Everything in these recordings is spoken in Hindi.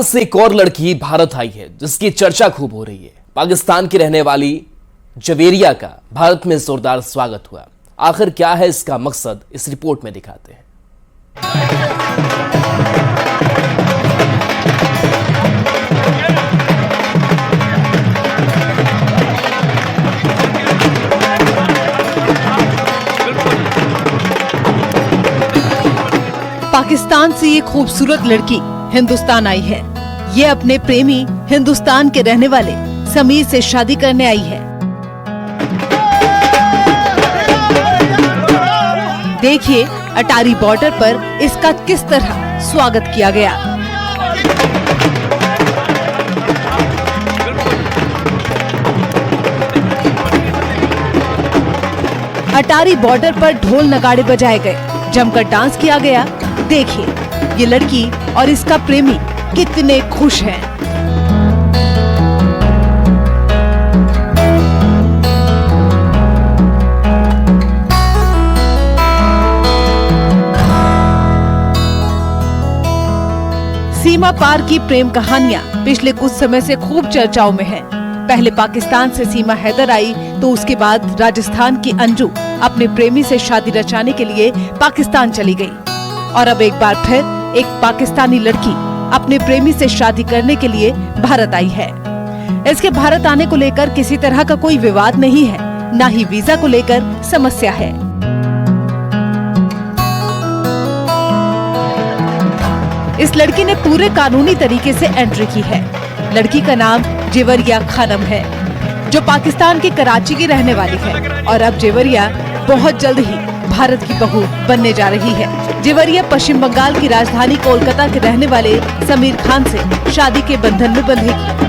से एक और लड़की भारत आई है जिसकी चर्चा खूब हो रही है। पाकिस्तान की रहने वाली जवेरिया का भारत में जोरदार स्वागत हुआ। आखिर क्या है इसका मकसद, इस रिपोर्ट में दिखाते हैं। पाकिस्तान से ये खूबसूरत लड़की हिंदुस्तान आई है। ये अपने प्रेमी हिंदुस्तान के रहने वाले समीर से शादी करने आई है। देखिए अटारी बॉर्डर पर इसका किस तरह स्वागत किया गया। अटारी बॉर्डर पर ढोल नगाड़े बजाए गए, जमकर डांस किया गया। देखिए ये लड़की और इसका प्रेमी कितने खुश हैं। सीमा पार की प्रेम कहानियां पिछले कुछ समय से खूब चर्चाओं में हैं। पहले पाकिस्तान से सीमा हैदर आई तो उसके बाद राजस्थान की अंजू अपने प्रेमी से शादी रचाने के लिए पाकिस्तान चली गई और अब एक बार फिर एक पाकिस्तानी लड़की अपने प्रेमी से शादी करने के लिए भारत आई है। इसके भारत आने को लेकर किसी तरह का कोई विवाद नहीं है, न ही वीजा को लेकर समस्या है। इस लड़की ने पूरे कानूनी तरीके से एंट्री की है। लड़की का नाम जेवरिया खानम है, जो पाकिस्तान की कराची की रहने वाली है और अब जेवरिया बहुत जल्द ही भारत की बहू बनने जा रही है। जेवरिया पश्चिम बंगाल की राजधानी कोलकाता के रहने वाले समीर खान से शादी के बंधन में बंधेगी।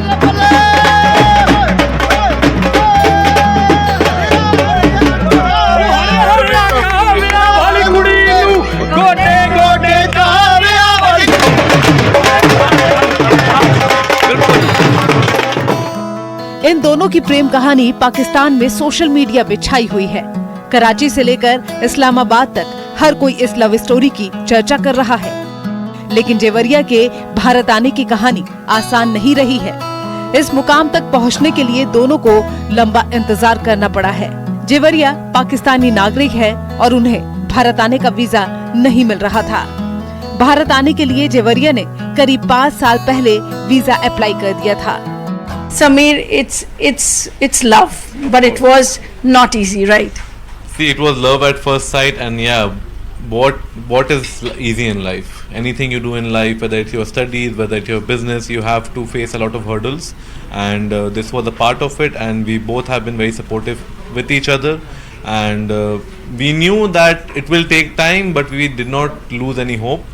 इन दोनों की प्रेम कहानी पाकिस्तान में सोशल मीडिया पे छाई हुई है। कराची से लेकर इस्लामाबाद तक हर कोई इस लव स्टोरी की चर्चा कर रहा है। लेकिन जेवरिया के भारत आने की कहानी आसान नहीं रही है। इस मुकाम तक पहुंचने के लिए दोनों को लंबा इंतजार करना पड़ा है। जेवरिया पाकिस्तानी नागरिक है और उन्हें भारत आने का वीजा नहीं मिल रहा था। भारत आने के लिए जेवरिया ने करीब 5 साल पहले वीजा अप्लाई कर दिया था। Sameer, it's love, but it was not easy, right? See, it was love at first sight, and yeah, what is easy in life? Anything you do in life, whether it's your studies, whether it's your business, you have to face a lot of hurdles, and this was a part of it. And we both have been very supportive with each other, and we knew that it will take time, but we did not lose any hope,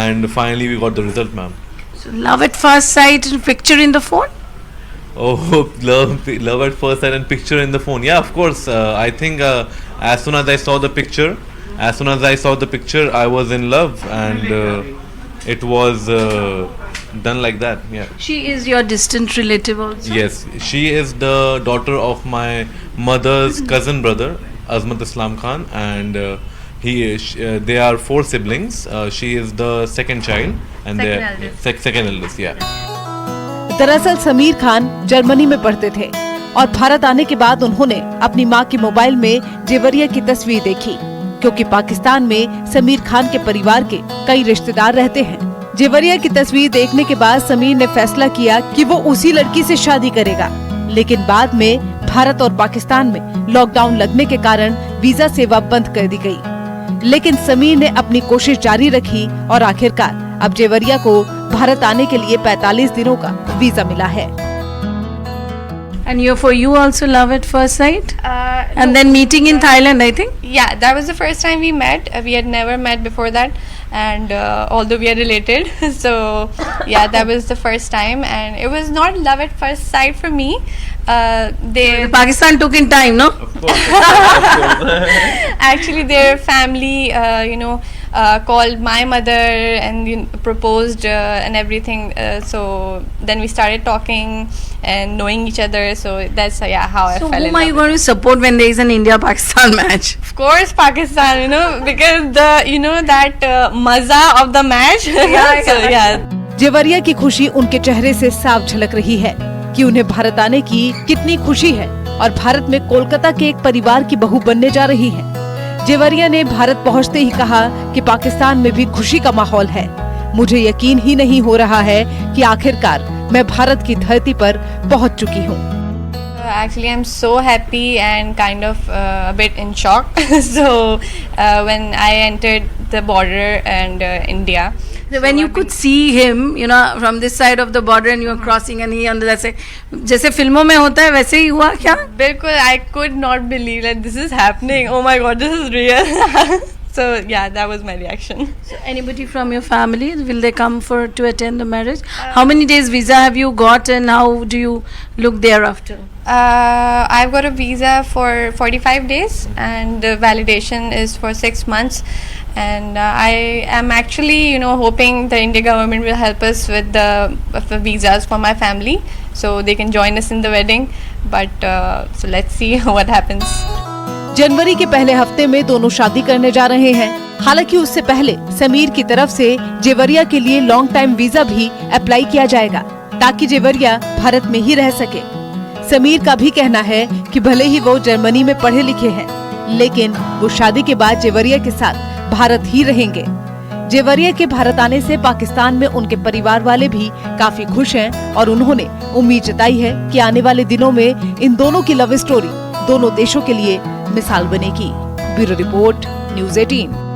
and finally we got the result, ma'am. So love at first sight, picture in the phone. Oh, love at first sight and picture in the phone. Yeah, of course. I think as soon as I saw the picture, I was in love, and it was done like that. Yeah. She is your distant relative also. Yes, she is the daughter of my mother's cousin brother, Azmat Islam Khan, and they are 4 siblings. She is the second child, and they are second eldest. Yeah. दरअसल समीर खान जर्मनी में पढ़ते थे और भारत आने के बाद उन्होंने अपनी मां के मोबाइल में जेवरिया की तस्वीर देखी, क्योंकि पाकिस्तान में समीर खान के परिवार के कई रिश्तेदार रहते हैं। जेवरिया की तस्वीर देखने के बाद समीर ने फैसला किया कि वो उसी लड़की से शादी करेगा, लेकिन बाद में भारत और पाकिस्तान में लॉकडाउन लगने के कारण वीजा सेवा बंद कर दी गई। लेकिन समीर ने अपनी कोशिश जारी रखी और आखिरकार अब जेवरिया को भारत आने के लिए 45 दिनों का वीजा मिला है। And for you also love at first sight? And no. Then meeting in Thailand, I think? Yeah, that was the first time we met. We had never met before that, and although we are related, so yeah, that was the first time, and it was not love at first sight for me. Pakistan took in time, no? Of course. Actually, their family, called my mother and proposed and everything. So then we started talking and knowing each other. So that's how I fell in love. So whom are you going to support when there is an India-Pakistan match? Of course, Pakistan. Because that maza of the match. Yeah. So, yeah. Jewaria की खुशी उनके चेहरे से साफ झलक रही है कि उन्हें भारत आने की कितनी खुशी है और भारत में कोलकाता के एक परिवार की बहू बनने जा रही हैं। जेवरिया ने भारत पहुंचते ही कहा कि पाकिस्तान में भी खुशी का माहौल है। मुझे यकीन ही नहीं हो रहा है कि आखिरकार मैं भारत की धरती पर पहुंच चुकी हूं। Actually, I'm so happy and kind of a bit in shock. So when I entered the border and India, when you could see him, you know, from this side of the border and you were crossing and he on the side, जैसे फिल्मों में होता है वैसे ही हुआ क्या? बिल्कुल, I could not believe that this is happening. Oh my God, this is real. So yeah, that was my reaction. So anybody from your family, will they come to attend the marriage? How many days visa have you got and how do you look thereafter? I've got a visa for 45 days and the validation is for 6 months. And I am actually, hoping the Indian government will help us with the visas for my family, so they can join us in the wedding. But so let's see what happens. जनवरी के पहले हफ्ते में दोनों शादी करने जा रहे हैं। हालांकि उससे पहले समीर की तरफ से जेवरिया के लिए लॉन्ग टाइम वीजा भी अप्लाई किया जाएगा ताकि जेवरिया भारत में ही रह सके। समीर का भी कहना है कि भले ही वो जर्मनी में पढ़े लिखे हैं, लेकिन वो शादी के बाद जेवरिया के साथ भारत ही रहेंगे। जेवरिया के भारत आने से पाकिस्तान में उनके परिवार वाले भी काफी खुश हैं और उन्होंने उम्मीद जताई है कि आने वाले दिनों में इन दोनों की लव स्टोरी दोनों देशों के लिए मिसाल बनेगी। Bureau report, news 18।